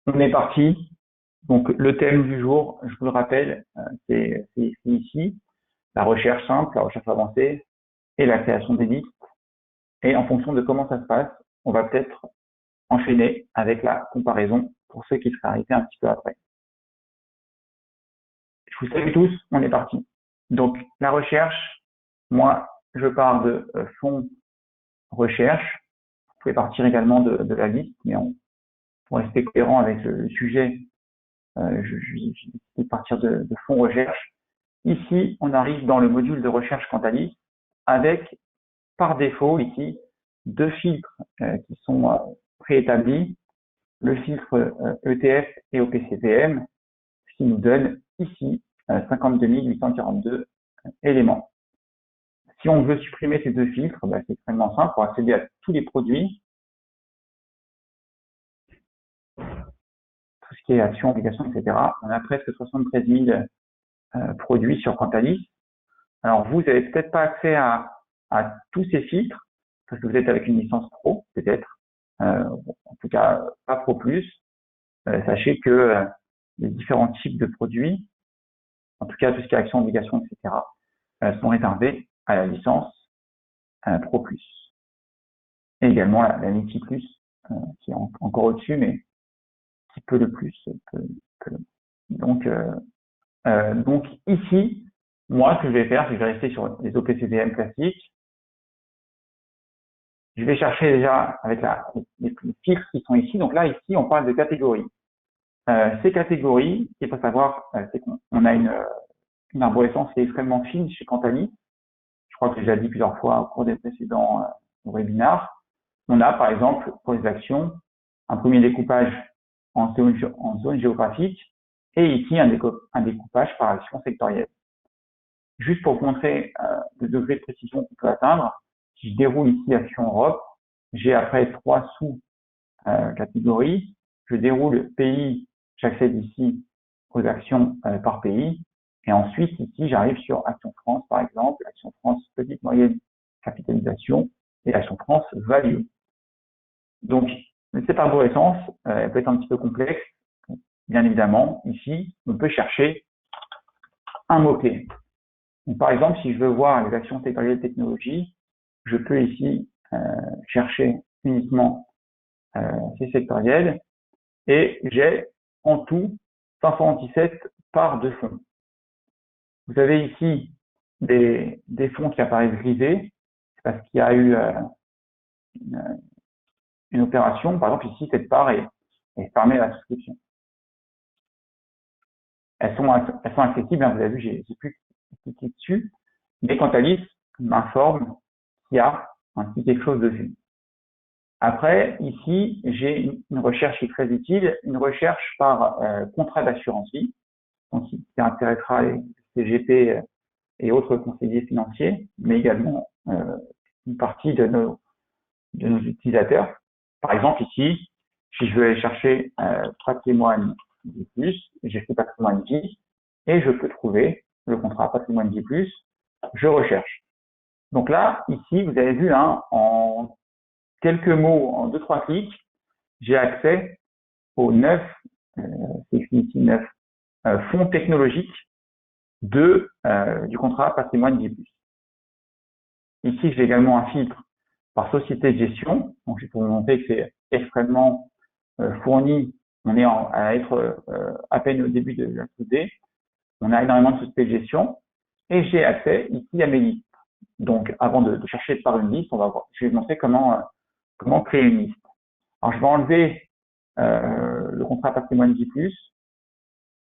On est parti. Donc, le thème du jour, je vous le rappelle, c'est ici, la recherche simple, la recherche avancée et la création des listes. Et en fonction de comment ça se passe, on va peut-être enchaîner avec la comparaison pour ceux qui seraient arrêtés un petit peu après. Je vous salue tous, on est parti. Donc, la recherche, moi, je pars de fonds recherche. Vous pouvez partir également de la liste, mais pour rester cohérent avec le sujet, je vais partir de fonds recherche. Ici, on arrive dans le module de recherche Quantalis avec, par défaut, ici, deux filtres qui sont préétablis, le filtre ETF et OPCVM, ce qui nous donne ici 52 842 éléments. Si on veut supprimer ces deux filtres, c'est extrêmement simple. Pour accéder à tous les produits, tout ce qui est actions, obligations, etc., on a presque 73 000 produits sur Quantalis. Alors, vous n'avez peut-être pas accès à tous ces filtres, parce que vous êtes avec une licence pro, peut-être. En tout cas, pas pro plus. Sachez que les différents types de produits, en tout cas tout ce qui est actions, obligations, etc., sont réservés à la licence Pro Plus. Et également la Nifty Plus, qui est encore au-dessus, mais qui peut le plus. Donc ici, moi, ce que je vais faire, c'est que je vais rester sur les OPCVM classiques. Je vais chercher déjà avec les filtres qui sont ici. Donc là, ici, on parle de catégories. Ces catégories, ce qu'il faut savoir, c'est qu'on a une arborescence qui est extrêmement fine chez Quantalis. Je crois que j'ai déjà dit plusieurs fois au cours des précédents webinars. On a, par exemple, pour les actions, un premier découpage en zone géographique et ici un découpage par action sectorielle. Juste pour vous montrer le degré de précision qu'on peut atteindre, si je déroule ici Action Europe, j'ai après trois sous-catégories. Je déroule pays, j'accède ici aux actions par pays. Et ensuite, ici, j'arrive sur Action France, par exemple, Action France petite moyenne capitalisation et Action France value. Donc, cette arborescence, elle peut être un petit peu complexe. Bien évidemment, ici, on peut chercher un mot-clé. Donc, par exemple, si je veux voir les actions sectorielles technologie, je peux ici chercher uniquement ces sectorielles et j'ai en tout 527 parts de fonds. Vous avez ici des fonds qui apparaissent grisés parce qu'il y a eu une opération. Par exemple, ici, cette part est fermée à la souscription. Elles sont accessibles, hein, vous avez vu, j'ai plus cliqué dessus, mais Quantalis m'informe qu'il y a un petit quelque chose dessus. Après, ici, j'ai une recherche qui est très utile, une recherche par contrat d'assurance vie, donc qui intéressera les CGP et autres conseillers financiers, mais également une partie de nos utilisateurs. Par exemple, ici, si je veux aller chercher patrimoine J+, j'ai fait patrimoine J, et je peux trouver le contrat patrimoine J+, je recherche. Donc là, ici, vous avez vu, hein, en quelques mots, en 2-3 clics, j'ai accès aux 9, c'est écrit ici 9, fonds technologiques du contrat patrimoine J+. Ici, j'ai également un filtre par société de gestion. Donc, je vais vous montrer que c'est extrêmement fourni. On est à être à peine au début de la société. On a énormément de sociétés de gestion. Et j'ai accès ici à mes listes. Donc, avant de chercher par une liste, je vais vous montrer comment créer une liste. Alors, je vais enlever le contrat patrimoine J+.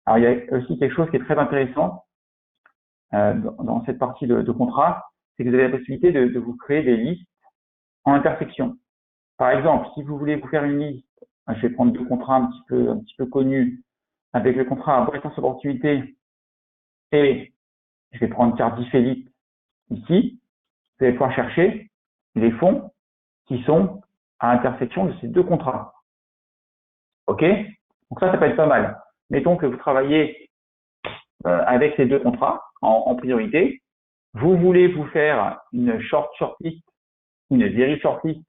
Alors, il y a aussi quelque chose qui est très intéressant dans cette partie de contrat, c'est que vous avez la possibilité de vous créer des listes en intersection. Par exemple, si vous voulez vous faire une liste, je vais prendre deux contrats un petit peu connus, avec le contrat à Bretagne Opportunité et je vais prendre Cardiff Elite ici, vous allez pouvoir chercher les fonds qui sont à intersection de ces deux contrats. OK? Donc ça peut être pas mal. Mettons que vous travaillez avec ces deux contrats en priorité. Vous voulez vous faire une shortlist, une very shortlist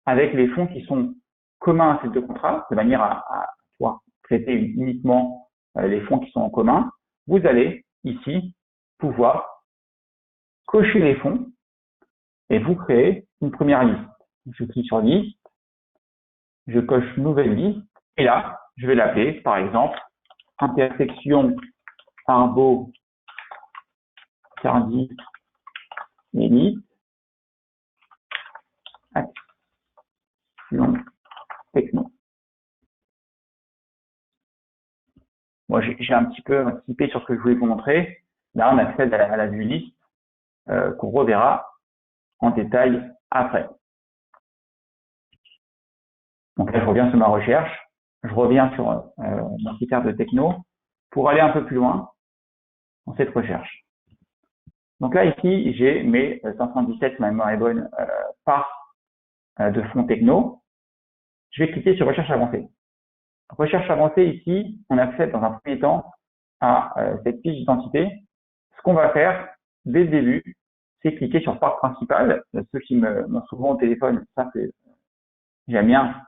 avec les fonds qui sont communs à ces deux contrats, de manière à pouvoir traiter uniquement les fonds qui sont en commun, vous allez ici pouvoir cocher les fonds et vous créez une première liste. Je clique sur liste, je coche nouvelle liste et là, je vais l'appeler par exemple intersection Arbo Cardi Élite Action Techno. Moi, j'ai un petit peu anticipé sur ce que je voulais vous montrer. Là, on accède à la vue liste qu'on reverra en détail après. Donc là, je reviens sur ma recherche. Je reviens sur mon critère de techno pour aller un peu plus loin dans cette recherche. Donc là, ici, j'ai mes 517, ma mémoire est bonne, parts de fonds techno. Je vais cliquer sur recherche avancée. Recherche avancée, ici, on accède dans un premier temps à cette fiche d'identité. Ce qu'on va faire dès le début, c'est cliquer sur part principale. Ceux qui m'ont souvent au téléphone, ça c'est, j'aime bien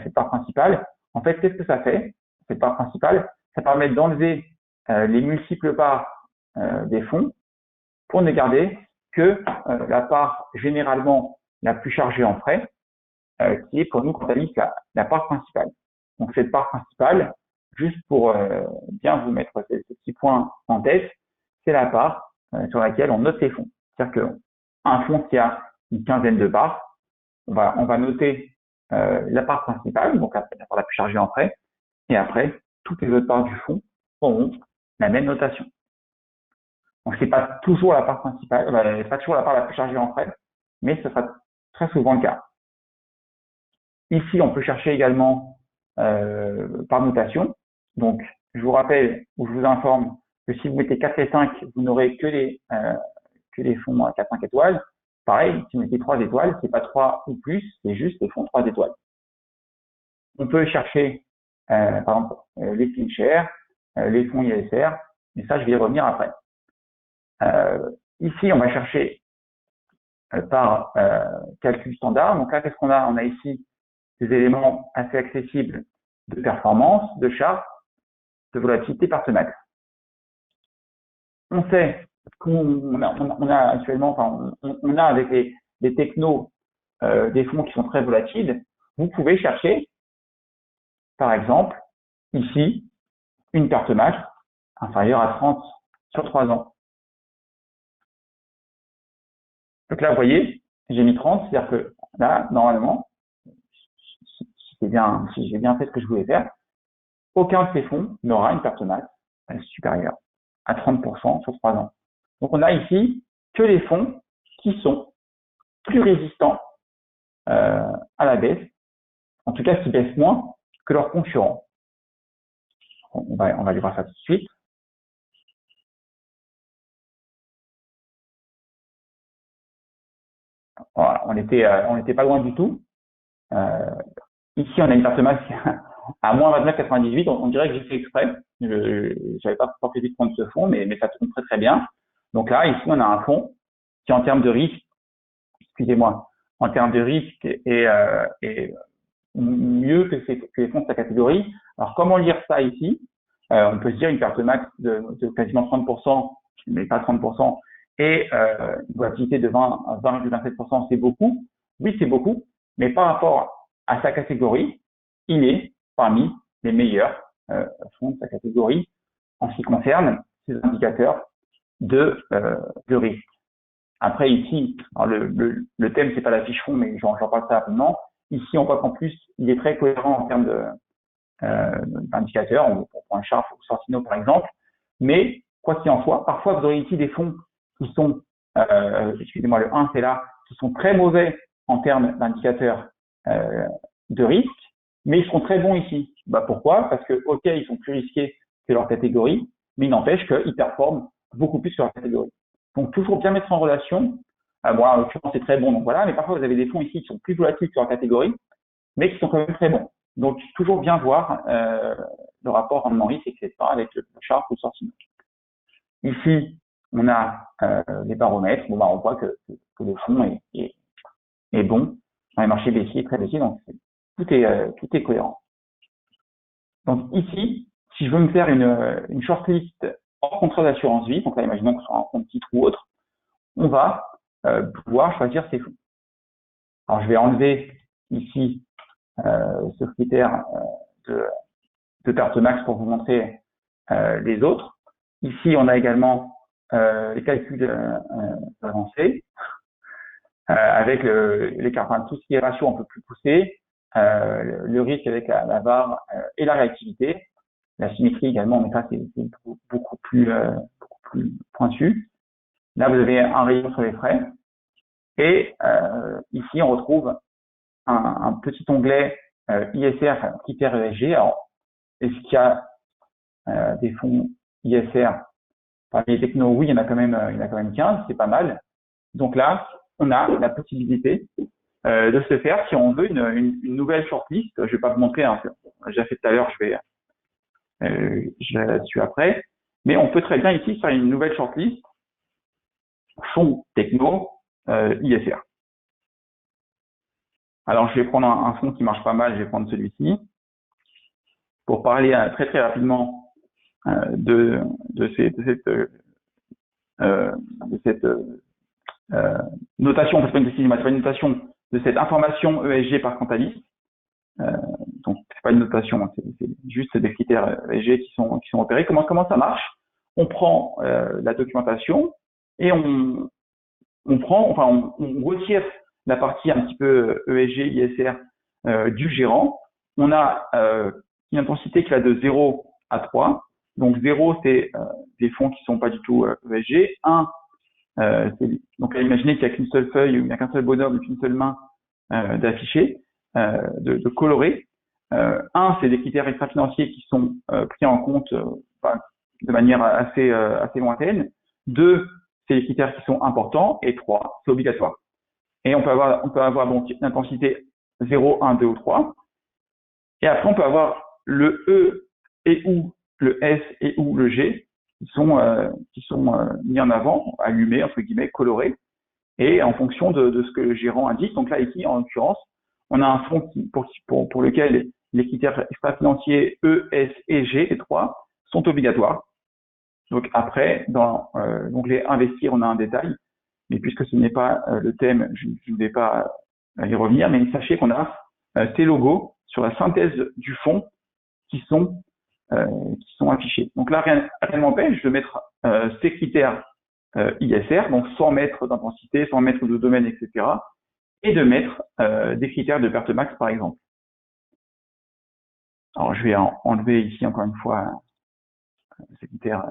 cette part principale. En fait, qu'est-ce que ça fait, cette part principale? Ça permet d'enlever les multiples parts des fonds pour ne garder que la part généralement la plus chargée en frais, qui est pour nous comptabilise la part principale. Donc cette part principale, juste pour bien vous mettre ce petit point en tête, c'est la part sur laquelle on note les fonds. C'est-à-dire qu'un fonds qui a une quinzaine de parts, on va noter la part principale, donc la part la plus chargée en frais, et après, toutes les autres parts du fonds auront la même notation. Donc c'est pas toujours la part principale, pas toujours la part la plus chargée en frais, mais ce sera très souvent le cas. Ici, on peut chercher également par notation. Donc, je vous rappelle ou je vous informe que si vous mettez 4 et 5, vous n'aurez que les fonds à 4-5 étoiles. Pareil, si vous mettez 3 étoiles, c'est pas 3 ou plus, c'est juste les fonds 3 étoiles. On peut chercher, par exemple, les screen-shares, les fonds ISR, mais ça, je vais y revenir après. Ici, on va chercher par calcul standard. Donc là, qu'est-ce qu'on a? On a ici des éléments assez accessibles de performance, de charte, de volatilité par semaine. On sait qu'on a actuellement, enfin, on a avec les technos des fonds qui sont très volatiles. Vous pouvez chercher, par exemple, ici, une perte max inférieure à 30 sur 3 ans. Donc là, vous voyez, j'ai mis 30, c'est-à-dire que là, normalement, si j'ai bien fait ce que je voulais faire, aucun de ces fonds n'aura une perte max supérieure à 30% sur 3 ans. Donc on a ici que les fonds qui sont plus résistants à la baisse, en tout cas qui baissent moins que leurs concurrents. On va aller voir ça tout de suite. Voilà, on était pas loin du tout. Ici, on a une perte max à moins 29,98. On dirait que j'ai fait exprès. Je n'avais pas prévu de prendre ce fonds, mais ça tourne très très bien. Donc là, ici, on a un fonds qui, en termes de risque, excusez-moi, en termes de risque est mieux que les fonds de sa catégorie. Alors, comment lire ça ici? On peut se dire une perte max de quasiment 30%, mais pas 30%, et une volatilité de 20,27%, c'est beaucoup. Oui, c'est beaucoup, mais par rapport à sa catégorie, il est parmi les meilleurs fonds de sa catégorie en ce qui concerne ces indicateurs de risque. Après, ici, alors le thème, c'est pas la fiche fond, mais j'en parle ça rapidement. Ici, on voit qu'en plus, il est très cohérent en termes d'indicateurs. On prend un Sharpe ou Sortino, par exemple. Mais, quoi qu'il en soit, parfois, vous aurez ici des fonds qui sont, excusez-moi, le 1, c'est là, qui sont très mauvais en termes d'indicateurs de risque, mais ils seront très bons ici. Pourquoi? Parce que, ok, ils sont plus risqués que leur catégorie, mais il n'empêche qu'ils performent beaucoup plus que leur catégorie. Donc, toujours bien mettre en relation. Bon, en l'occurrence, c'est très bon, donc voilà, mais parfois, vous avez des fonds ici qui sont plus volatiles que leur catégorie, mais qui sont quand même très bons. Donc, toujours bien voir le rapport rendement-risque, etc., avec le Sharpe ou le Sortino. Ici, on a les baromètres. Bon, on voit que le fonds est bon dans les marchés baissiers, très baissiers, donc tout est cohérent. Donc ici, si je veux me faire une shortlist hors contrat d'assurance vie, donc là imaginons que ce soit un compte titre ou autre, on va pouvoir choisir ces fonds. Alors je vais enlever ici ce critère de perte max pour vous montrer les autres. Ici, on a également les calculs avancés avec l'écart, enfin, tout ce qui est ratio un peu plus poussé, le risque avec la VaR et la réactivité, la symétrie également, mais ça c'est beaucoup plus pointu. Là, vous avez un rayon sur les frais et ici on retrouve un petit onglet ISR, enfin, critères ESG. Alors, est-ce qu'il y a des fonds ISR parmi les technos? Oui, il y en a quand même 15, c'est pas mal. Donc là, on a la possibilité de se faire, si on veut, une nouvelle shortlist. Je vais pas vous montrer, hein, j'ai déjà fait tout à l'heure, je vais là-dessus après. Mais on peut très bien ici faire une nouvelle shortlist fonds techno ISR. Alors, je vais prendre un fonds qui marche pas mal, je vais prendre celui-ci pour parler très très rapidement de cette notation, parce que c'est pas une notation de cette information ESG par Quantalis. Donc c'est pas une notation, c'est juste des critères ESG qui sont opérés. Comment ça marche? On prend la documentation et on retire la partie un petit peu ESG, ISR du gérant. On a une intensité qui va de 0 à 3. Donc 0, c'est des fonds qui sont pas du tout ESG. 1, donc imaginez qu'il n'y a qu'une seule feuille, il n'y a qu'un seul bonhomme, qu'une seule main d'afficher, de colorer. 1, c'est des critères extra-financiers qui sont pris en compte de manière assez lointaine. 2, c'est les critères qui sont importants. Et 3, c'est obligatoire. Et on peut avoir donc une intensité 0, 1, 2 ou 3. Et après, on peut avoir le E et ou le S et ou le G qui sont mis en avant, allumés, entre guillemets, colorés, et en fonction de ce que le gérant indique. Donc là, ici, en l'occurrence, on a un fonds pour lequel les critères extra-financiers E, S et G, les 3, sont obligatoires. Donc après, dans l'onglet investir, on a un détail, mais puisque ce n'est pas le thème, je ne vais pas y revenir, mais sachez qu'on a ces logos sur la synthèse du fonds qui sont affichés. Donc là, rien ne m'empêche de mettre ces critères ISR, donc 100 mètres d'intensité, 100 mètres de domaine, etc., et de mettre des critères de perte max, par exemple. Alors, je vais enlever ici, encore une fois, ces critères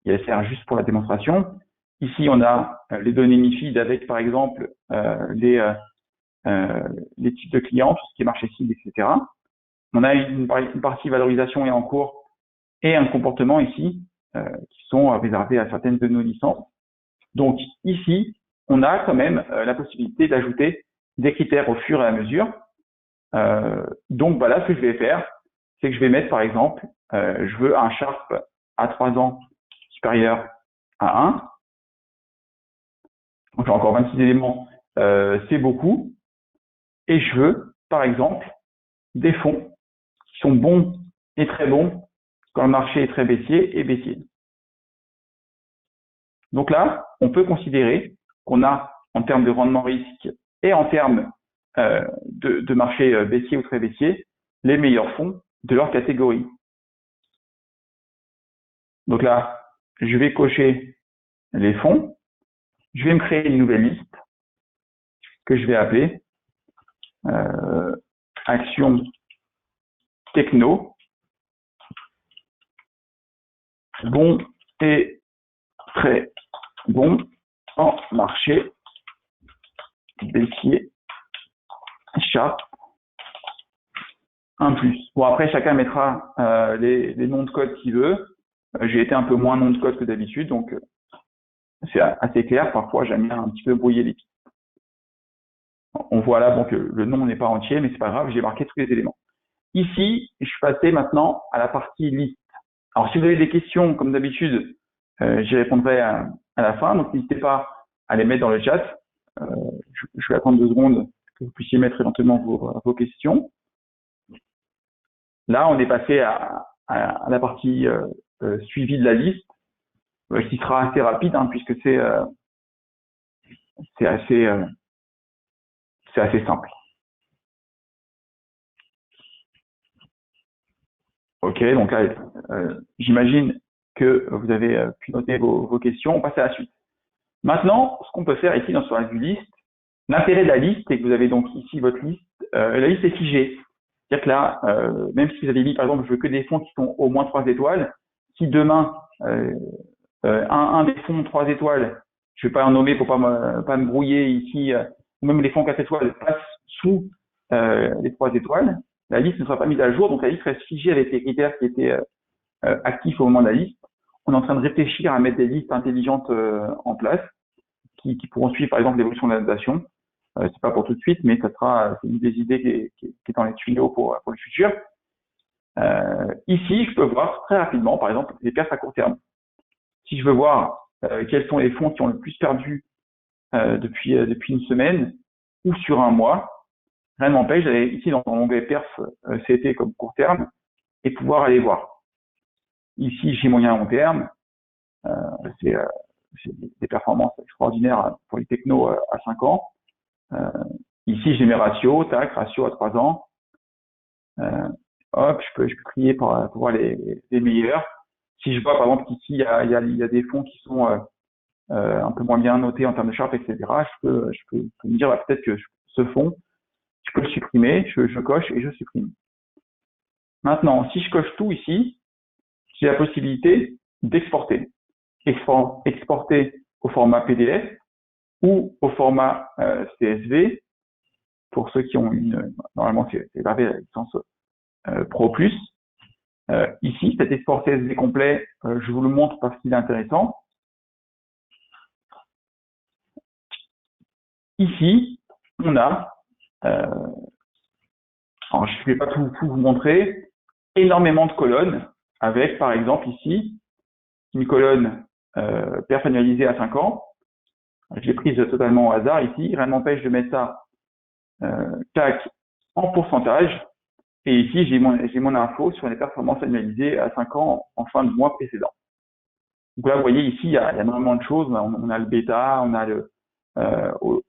ISR juste pour la démonstration. Ici, on a les données MiFID avec, par exemple, les types de clients, tout ce qui est marché cible, etc. On a une partie valorisation et en cours et un comportement ici qui sont réservés à certaines de nos licences. Donc ici, on a quand même la possibilité d'ajouter des critères au fur et à mesure. Donc voilà, ce que je vais faire, c'est que je vais mettre par exemple, je veux un Sharpe à 3 ans supérieur à 1. Donc j'ai encore 26 éléments, c'est beaucoup. Et je veux, par exemple, des fonds qui sont bons et très bons quand le marché est très baissier et baissier. Donc là, on peut considérer qu'on a, en termes de rendement risque et en termes de marché baissier ou très baissier, les meilleurs fonds de leur catégorie. Donc là, je vais cocher les fonds. Je vais me créer une nouvelle liste que je vais appeler Action Techno, bon et très bon en marché baissier, Sharpe, 1+. Bon, après, chacun mettra les noms de code qu'il veut. J'ai été un peu moins nom de code que d'habitude, donc c'est assez clair. Parfois, j'aime bien un petit peu brouiller les pistes. On voit là que le nom n'est pas entier, mais c'est pas grave, j'ai marqué tous les éléments. Ici, je suis passé maintenant à la partie liste. Alors, si vous avez des questions, comme d'habitude, j'y répondrai à la fin, donc n'hésitez pas à les mettre dans le chat. Je vais attendre 2 secondes que vous puissiez mettre éventuellement vos questions. Là, on est passé à la partie suivi de la liste, qui sera assez rapide, hein, puisque c'est assez simple. Ok, donc là, j'imagine que vous avez pu noter vos questions. On passe à la suite. Maintenant, ce qu'on peut faire ici sur la vue liste, l'intérêt de la liste, c'est que vous avez donc ici votre liste. La liste est figée. C'est-à-dire que là, même si vous avez mis, par exemple, je veux que des fonds qui sont au moins 3 étoiles, si demain, un des fonds 3 étoiles, je ne vais pas en nommer pour pas me brouiller ici, ou même les fonds 4 étoiles passent sous les 3 étoiles, la liste ne sera pas mise à jour, donc la liste reste figée avec les critères qui étaient actifs au moment de la liste. On est en train de réfléchir à mettre des listes intelligentes en place qui pourront suivre par exemple l'évolution de la notation. C'est pas pour tout de suite, mais ça sera c'est une des idées qui est dans les tuyaux pour le futur. Ici, je peux voir très rapidement, par exemple, les pertes à court terme. Si je veux voir quels sont les fonds qui ont le plus perdu depuis une semaine ou sur un mois, rien ne m'empêche d'aller ici dans l'onglet perf CT comme court terme et pouvoir aller voir. Ici, j'ai moyen long terme, c'est des performances extraordinaires pour les technos à 5 ans. Ici, j'ai mes ratios, tac, ratio à 3 ans. Hop, je peux crier pour voir les meilleurs. Si je vois par exemple qu'ici il y a des fonds qui sont un peu moins bien notés en termes de Sharpe, etc., je peux me dire peut-être que ce fonds, je peux le supprimer, je coche et je supprime. Maintenant, si je coche tout ici, j'ai la possibilité d'exporter. Exporter au format PDF ou au format CSV pour ceux qui ont normalement c'est gravé à la licence Pro Plus. Ici, cet export CSV complet, je vous le montre parce qu'il est intéressant. Ici, on a, alors je ne vais pas tout vous montrer, énormément de colonnes avec, par exemple, ici, une colonne personnalisée à 5 ans. Je l'ai prise totalement au hasard ici. Rien ne m'empêche de mettre ça tac, en pourcentage. Et ici, j'ai mon info sur les performances annualisées à 5 ans en fin de mois précédent. Donc là, vous voyez ici, il y a énormément de choses. On a le bêta, on a le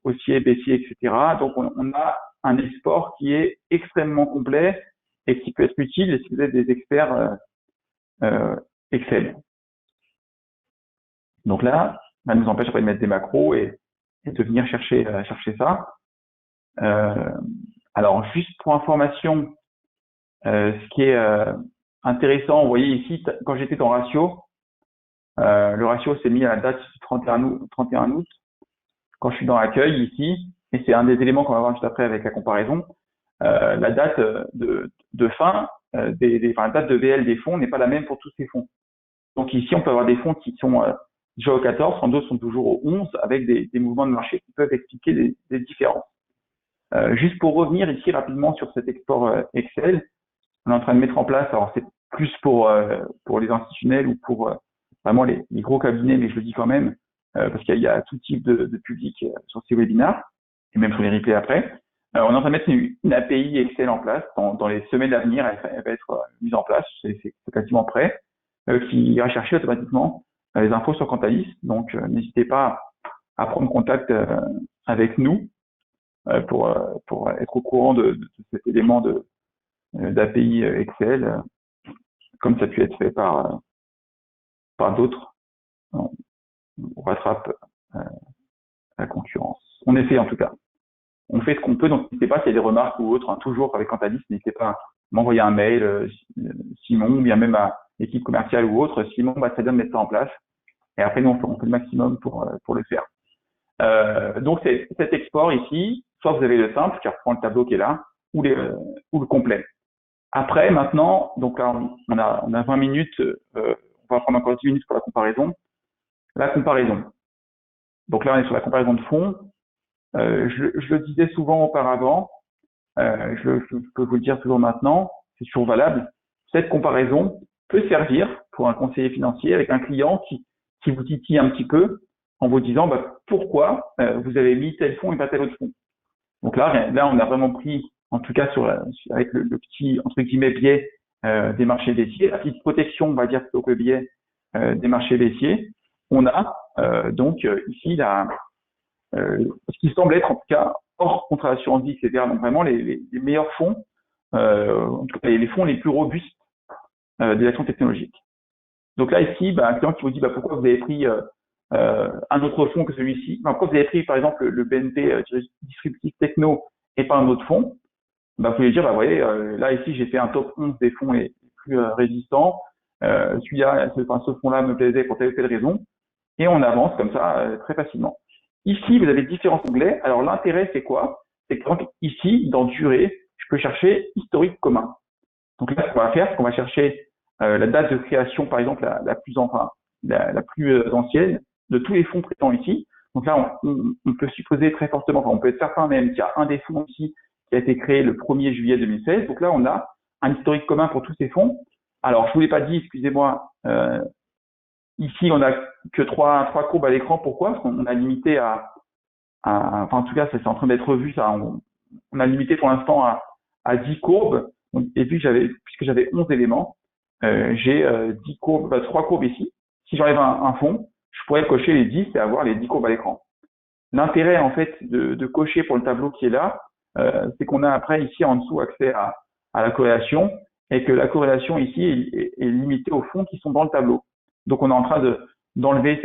haussier, baissier, etc. Donc on a un export qui est extrêmement complet et qui peut être utile si vous êtes des experts Excel. Donc là, ça ne nous empêche pas de mettre des macros et de venir chercher ça. Alors, juste pour information, ce qui est intéressant, vous voyez ici, quand j'étais dans ratio, le ratio s'est mis à la date du 31 août. Quand je suis dans l'accueil ici, et c'est un des éléments qu'on va voir juste après avec la comparaison, la date de fin, la date de VL des fonds n'est pas la même pour tous ces fonds. Donc ici, on peut avoir des fonds qui sont déjà au 14, quand d'autres sont toujours au 11, avec des mouvements de marché qui peuvent expliquer les différences. Juste pour revenir ici rapidement sur cet export Excel, on est en train de mettre en place, alors c'est plus pour les institutionnels ou pour vraiment les gros cabinets, mais je le dis quand même, parce qu'il y a tout type de public sur ces webinars, et même sur les replays après. On est en train de mettre une API Excel en place. Dans les semaines à venir, elle va être mise en place, c'est quasiment prêt, qui ira chercher automatiquement les infos sur Quantalis. Donc, n'hésitez pas à prendre contact avec nous pour être au courant de cet élément d'API Excel, comme ça a pu être fait par d'autres. On rattrape la concurrence. On essaie en tout cas. On fait ce qu'on peut, donc n'hésitez pas s'il y a des remarques ou autres, toujours avec Quantalis, n'hésitez pas à m'envoyer un mail, Simon, ou bien même à l'équipe commerciale ou autre. Simon va très bien mettre ça en place. Et après, nous, on fait le maximum pour le faire. Donc, c'est cet export ici, soit vous avez le simple qui reprend le tableau qui est là, ou le complet. Après, maintenant, donc là, on a 20 minutes, on va prendre encore 10 minutes pour la comparaison. La comparaison. Donc là, on est sur la comparaison de fonds. Je le disais souvent auparavant, je peux vous le dire toujours maintenant, c'est toujours valable. Cette comparaison peut servir pour un conseiller financier avec un client qui vous titille un petit peu en vous disant pourquoi vous avez mis tel fonds et pas tel autre fonds. Donc là, on a vraiment pris, en tout cas avec le petit entre guillemets biais des marchés baissiers, la petite protection, on va dire plutôt que le biais des marchés baissiers, on a donc ici ce qui semble être en tout cas hors contrat assurance vie, etc. Donc vraiment les meilleurs fonds, en tout cas les fonds les plus robustes des actions technologiques. Donc là ici, un client qui vous dit pourquoi vous avez pris un autre fonds que celui-ci, pourquoi vous avez pris par exemple le BNP Disruptive Techno et pas un autre fonds, vous pouvez dire, vous voyez, là ici j'ai fait un top 11 des fonds les plus résistants, celui-là, ce fonds-là me plaisait pour telle ou telle raison, et on avance comme ça très facilement. Ici, vous avez différents onglets. Alors l'intérêt, c'est quoi? C'est que par exemple, ici, dans durée, je peux chercher historique commun. Donc là, ce qu'on va faire, c'est qu'on va chercher la date de création, par exemple, la plus ancienne de tous les fonds présents ici. Donc là, on peut supposer très fortement, on peut être certain même qu'il y a un des fonds ici qui a été créé le 1er juillet 2016. Donc là, on a un historique commun pour tous ces fonds. Alors, je vous l'ai pas dit, excusez-moi, ici, on n'a que trois courbes à l'écran. Pourquoi? Parce qu'on a limité enfin, en tout cas, c'est en train d'être revu, ça. On a limité pour l'instant à 10 courbes. Et puis, puisque j'avais 11 éléments, j'ai 10 courbes, 3 courbes ici. Si j'enlève un fond, je pourrais cocher les 10 et avoir les 10 courbes à l'écran. L'intérêt, en fait, de cocher pour le tableau qui est là, c'est qu'on a après ici en dessous accès à la corrélation et que la corrélation ici est limitée aux fonds qui sont dans le tableau. Donc, on est en train d'enlever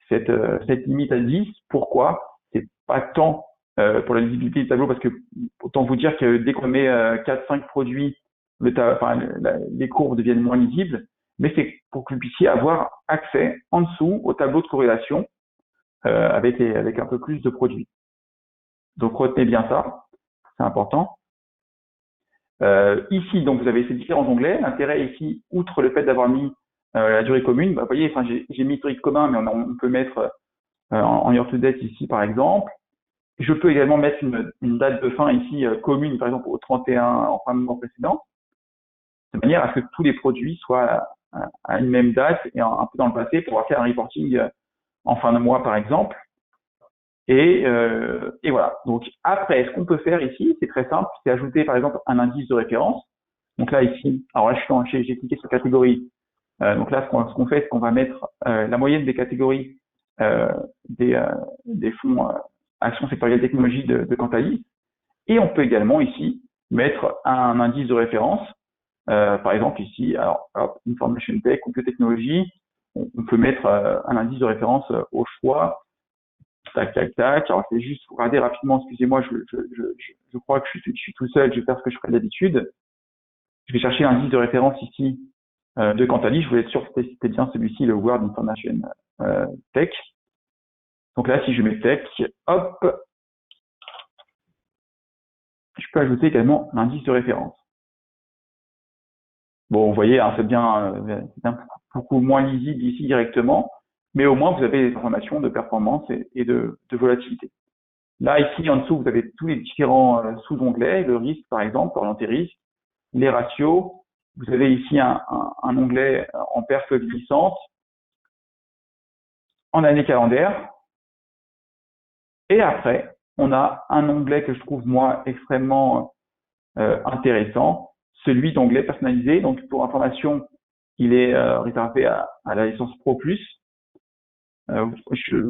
cette limite à 10. Pourquoi? C'est pas tant pour la lisibilité du tableau, parce que autant vous dire que dès qu'on met 4-5 produits, les courbes deviennent moins lisibles, mais c'est pour que vous puissiez avoir accès en dessous au tableau de corrélation avec un peu plus de produits. Donc retenez bien ça, c'est important. Ici, donc vous avez ces différents onglets. L'intérêt ici, outre le fait d'avoir mis la durée commune, vous voyez, j'ai mis historique commun, mais on peut mettre en year to date ici par exemple. Je peux également mettre une date de fin ici commune, par exemple au 31 en fin de mois précédent, de manière à ce que tous les produits soient à une même date et un peu dans le passé pour pouvoir faire un reporting en fin de mois par exemple. Et voilà. Donc après, ce qu'on peut faire ici, c'est très simple, c'est ajouter par exemple un indice de référence. Donc là ici, alors là j'ai cliqué sur catégorie. Donc là, ce qu'on fait, c'est qu'on va mettre la moyenne des catégories des fonds actions sectorielles technologie de Cantalis. Et on peut également ici mettre un indice de référence. Par exemple ici, alors Information Tech ou Biotechnologie, on peut mettre un indice de référence au choix. Tac, tac, tac. Alors c'est juste pour regarder rapidement, excusez-moi, je crois que je suis tout seul, je vais faire ce que je ferais d'habitude. Je vais chercher l'indice de référence ici de Cantalis. Je voulais être sûr que c'était bien celui-ci, le World Information Tech. Donc là, si je mets Tech, hop, je peux ajouter également l'indice de référence. Bon, vous voyez, hein, c'est bien beaucoup moins lisible ici directement, mais au moins vous avez des informations de performance et de volatilité. Là, ici, en dessous, vous avez tous les différents sous-onglets, le risque, par exemple, orienté risque, les ratios. Vous avez ici un onglet en perf glissante, en année calendaire. Et après, on a un onglet que je trouve, moi, extrêmement intéressant, celui d'onglet personnalisé. Donc, pour information, il est réservé à la licence Pro+. Je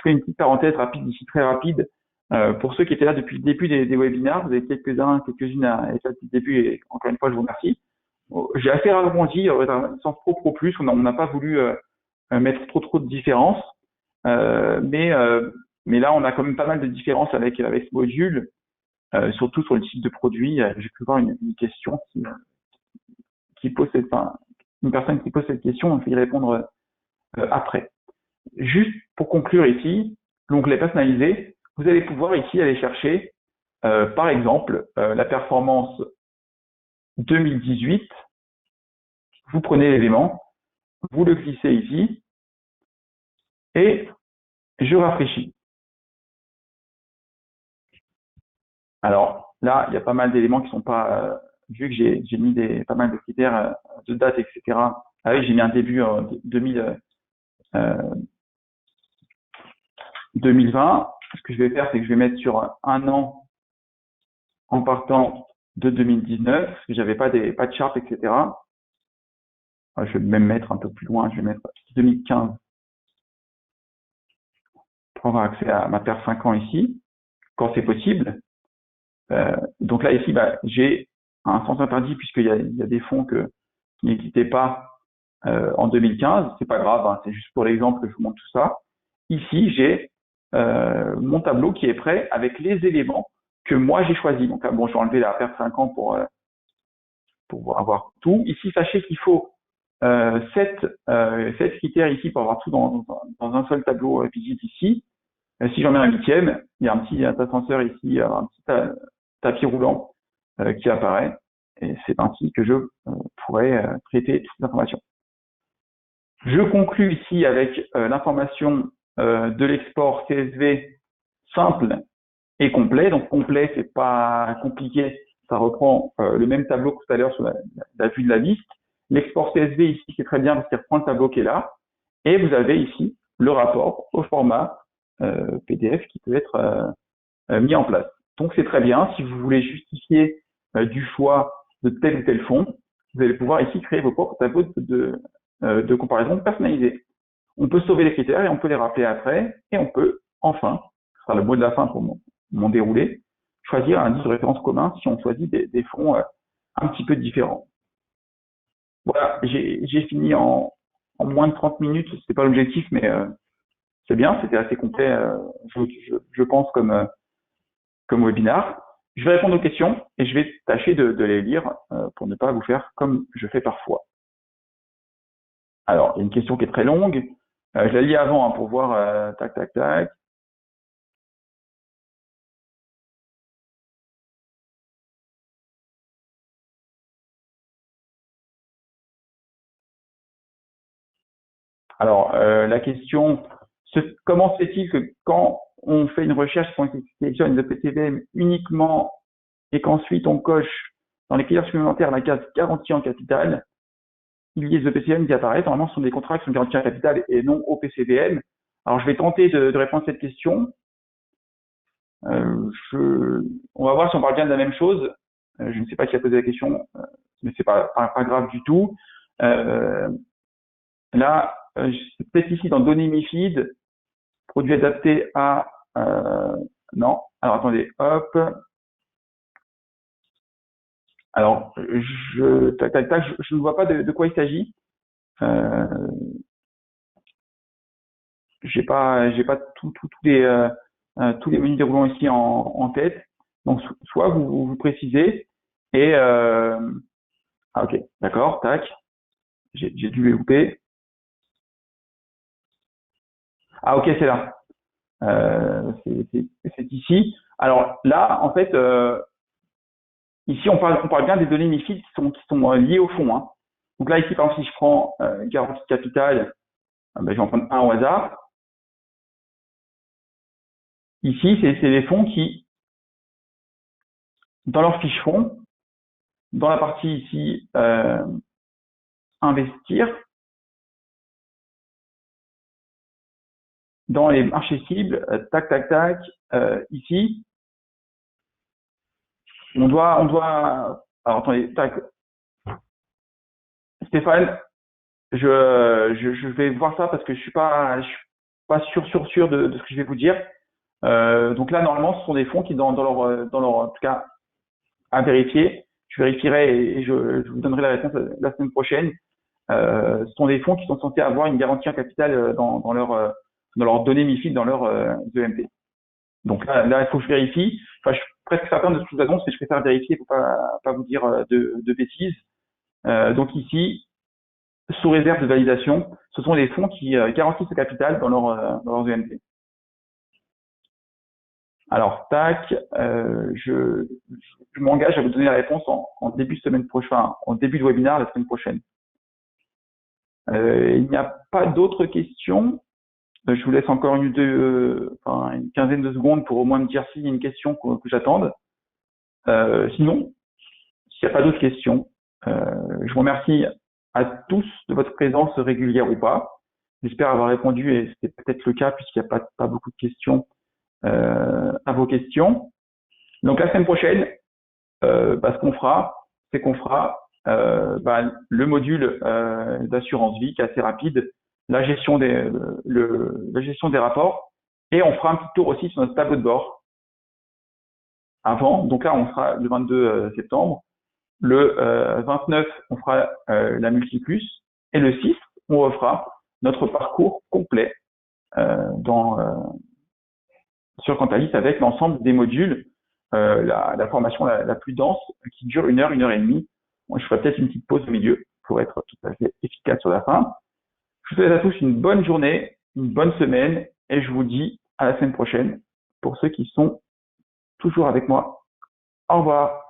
fais une petite parenthèse rapide, ici très rapide. Pour ceux qui étaient là depuis le début des webinaires, vous avez quelques-unes à être là depuis le début et encore une fois, je vous remercie. J'ai assez rarement dit licence Pro+, on n'a pas voulu mettre trop de différences, mais là, on a quand même pas mal de différences avec ce module. Surtout sur le type de produit. J'ai pu voir une question qui pose une personne qui pose cette question, on peut y répondre après. Juste pour conclure ici, l'onglet personnalisé, vous allez pouvoir ici aller chercher, par exemple, la performance 2018. Vous prenez l'élément, vous le glissez ici et je rafraîchis. Alors là, il y a pas mal d'éléments qui sont pas vu que j'ai mis pas mal de critères de date, etc. Ah oui, j'ai mis un début 2020. Ce que je vais faire, c'est que je vais mettre sur un an en partant de 2019, parce que j'avais pas de charte, etc. Je vais même mettre un peu plus loin, je vais mettre 2015 pour avoir accès à ma paire 5 ans ici, quand c'est possible. Donc là, ici, j'ai un sens interdit puisqu'il y a des fonds qui n'existaient pas en 2015. C'est pas grave, hein, c'est juste pour l'exemple que je vous montre tout ça. Ici, j'ai mon tableau qui est prêt avec les éléments que moi j'ai choisis. Donc là, bon, je vais enlever la paire 5 ans pour avoir tout. Ici, sachez qu'il faut 7 critères ici pour avoir tout dans un seul tableau visite ici. Si j'en mets un huitième, il y a un petit ascenseur ici, un petit tapis roulant qui apparaît. Et c'est ainsi que je pourrais traiter toutes les informations. Je conclus ici avec l'information de l'export CSV simple et complet. Donc complet, c'est pas compliqué. Ça reprend le même tableau que tout à l'heure sur la vue de la liste. L'export CSV ici, c'est très bien parce qu'il reprend le tableau qui est là. Et vous avez ici le rapport au format PDF qui peut être mis en place. Donc c'est très bien. Si vous voulez justifier du choix de tel ou tel fonds, vous allez pouvoir ici créer vos propres tableaux de comparaison personnalisés. On peut sauver les critères et on peut les rappeler après. Et on peut enfin, ce sera le mot de la fin pour mon déroulé, choisir un indice de référence commun si on choisit des fonds un petit peu différents. Voilà, j'ai fini en moins de 30 minutes. C'était pas l'objectif, mais c'est bien, c'était assez complet, je pense, comme webinar. Je vais répondre aux questions et je vais tâcher de les lire pour ne pas vous faire comme je fais parfois. Alors, il y a une question qui est très longue. Je la lis avant pour voir, tac, tac, tac. Alors, la question, comment se fait-il que quand on fait une recherche sur une sélectionne de PCVM uniquement et qu'ensuite on coche dans les critères supplémentaires la case garantie en capital, il y a des EPCVM qui apparaissent. Normalement, ce sont des contrats qui sont garantis en capital et non au PCVM. Alors, je vais tenter de répondre à cette question. On va voir si on parle bien de la même chose. Je ne sais pas qui a posé la question, mais c'est pas grave du tout. Là, c'est peut-être ici dans données MiFID, produits adaptés à non. Alors attendez, hop. Alors, tac, tac, tac, je ne vois pas de quoi il s'agit. J'ai pas tous les menus déroulants ici en tête. Donc, soit vous précisez et ah ok, d'accord, tac. J'ai dû les louper. Ah ok, c'est là. C'est ici. Alors là, en fait, ici on parle bien des données MiFID qui sont liées au fond. Hein. Donc là, ici, par exemple, si je prends garantie de capital, je vais en prendre un au hasard. Ici, c'est les fonds qui, dans leur fiche fonds, dans la partie ici investir, dans les marchés cibles, tac, tac, tac, ici, on doit, alors attendez, tac, Stéphane, je vais voir ça parce que je suis pas sûr de ce que je vais vous dire. Donc là, normalement, ce sont des fonds qui, dans leur, en tout cas, à vérifier. Je vérifierai et je vous donnerai la réponse la semaine prochaine. Ce sont des fonds qui sont censés avoir une garantie en capital dans leurs données MiFID, dans leur EMP. Donc là, il faut que je vérifie. Enfin, je suis presque certain de toute façon, parce que je préfère vérifier pour pas vous dire de bêtises. Donc ici, sous réserve de validation, ce sont des fonds qui garantissent le capital dans leurs EMP. Alors, tac, je m'engage à vous donner la réponse en début de semaine prochaine, en début de webinaire la semaine prochaine. Il n'y a pas d'autres questions. Je vous laisse encore une quinzaine de secondes pour au moins me dire s'il y a une question que j'attende. Sinon, s'il n'y a pas d'autres questions, je vous remercie à tous de votre présence régulière ou pas. J'espère avoir répondu, et c'est peut-être le cas puisqu'il n'y a pas beaucoup de questions à vos questions. Donc la semaine prochaine, ce qu'on fera, c'est qu'on fera le module d'assurance vie qui est assez rapide, la gestion la gestion des rapports, et on fera un petit tour aussi sur notre tableau de bord avant. Donc là, on sera le 22 septembre. Le 29, on fera la Multiplus. Et le 6, on refera notre parcours complet dans sur Cantalis avec l'ensemble des modules, la formation la plus dense qui dure 1 heure et demie. Moi, je ferai peut-être une petite pause au milieu pour être tout à fait efficace sur la fin. Je vous souhaite à tous une bonne journée, une bonne semaine et je vous dis à la semaine prochaine pour ceux qui sont toujours avec moi. Au revoir.